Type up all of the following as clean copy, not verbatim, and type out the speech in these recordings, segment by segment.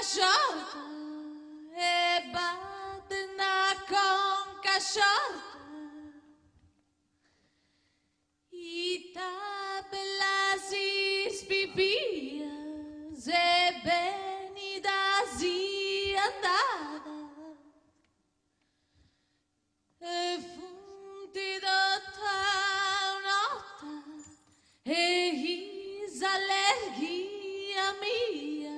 shorta e batna conca shorta i tablasis pipias e beni dasi andada e funti dotta un'otta e is allergia mia.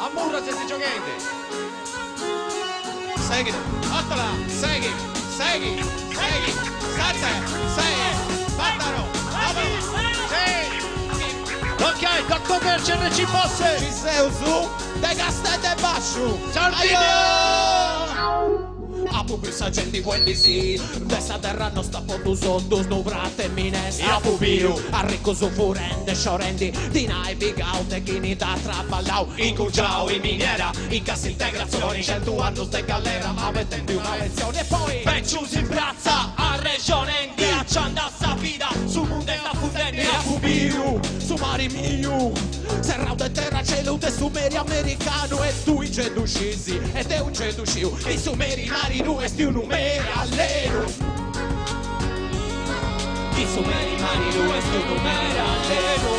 Ammurra se stai giocando. Seguilo, attola, segui, 7, 6, Battaro, Ok, tocco per CRC Bosse. ci sei su, de Castello e Basciu. Apu pisa gente quelli sì, dessa terra non sta potuso, dus nu vrate mines. Apu piu, arricco su furende, sciorendi, di nai bigaute, chini da traballau, incugiau in miniera, in cassa integrazione, 100 anni de galera, ma mettendo una lezione e poi Venciusi in piazza a regione, ghiacciando a sta vita, su mondo e sta fudendo. Apu piu, su mari miu, serrau de terra celute sumeri americano, e tu i geduscisi, ed è un gedusciu, i sumeri mari nu esti un numeri allero. I sumeri mari nu esti un numero allero.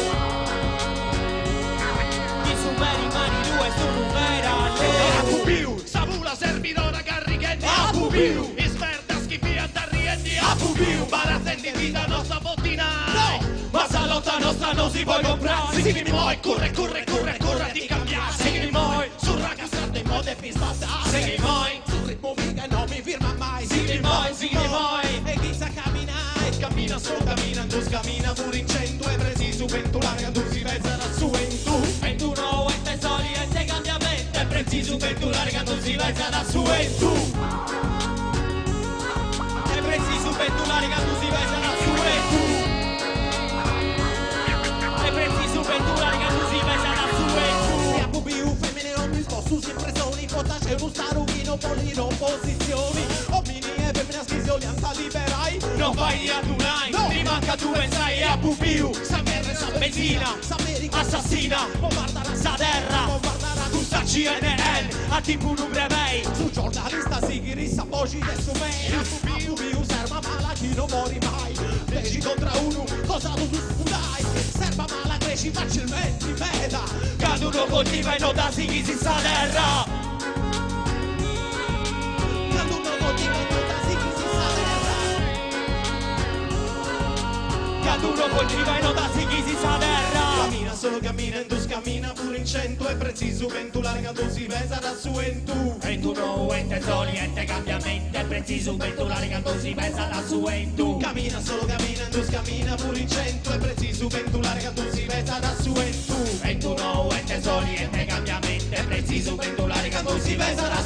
I sumeri mari nu esti un numero allero. Apu piu, savula servidora carrighendi. Apu piu, ismerda schifia tarriendi. Apu piu, baratendi vita nostra bottina. No, Ma sa lotta nostra non si può comprare. sigli moi, corre di cambiare. Segui moi, Sul ragazzate in modo e pistata. segui moi, Sul ritmo mica non mi firma mai. segui moi, segui moi. E chi sa camminare, cammina solo cammina, tu cammina pure in 100 e preciso vento larga, tu si pensa da su e tu. E tu no, e te soli e te cambiamento. È preciso per tu larga, non si pensa da su e tu. È preciso per tu larga, non si pensa da su e tu. È preciso per tu larga, non si pensa da su e tu. E a pubiu femmine non mi sposto su impressioni, potace uno starugino, polino, opposizioni. Omini e femmine a schisiolianza liberai. Non vai a Dunai, No. ti manca tu pensai a Pupiu. Sa merda, sa Benzina, s'America, assassina, bombarda la sa terra, bombarda la tu sta CNN, a tipo un brevei. su giornalista sigiri sa voci de su me. A pubiu serva mala chi non muori mai. 10 contro 1, cosa tu spudai? Serva mala cresci facilmente in meta. Caduno coltiva e non da sighi si sa terra. Quando uno motiva in tutta sighi si sa terra. Caduno coltiva e non da sighi si sa terra. Cammina solo cammina, in tu cammina pure in 100 e preciso vento larga, tu si pesa da su e in tu. E tu no, ente soli, ente cambiamento. È preciso un vento larga, non si pensa da su e tu. Cammina solo cammina, in tu cammina pure in 100 e preciso vento larga, tu si pesa da su e in tu. E tu no, ente soli, ente cambiamento. È preciso un vento larga, non si pensa da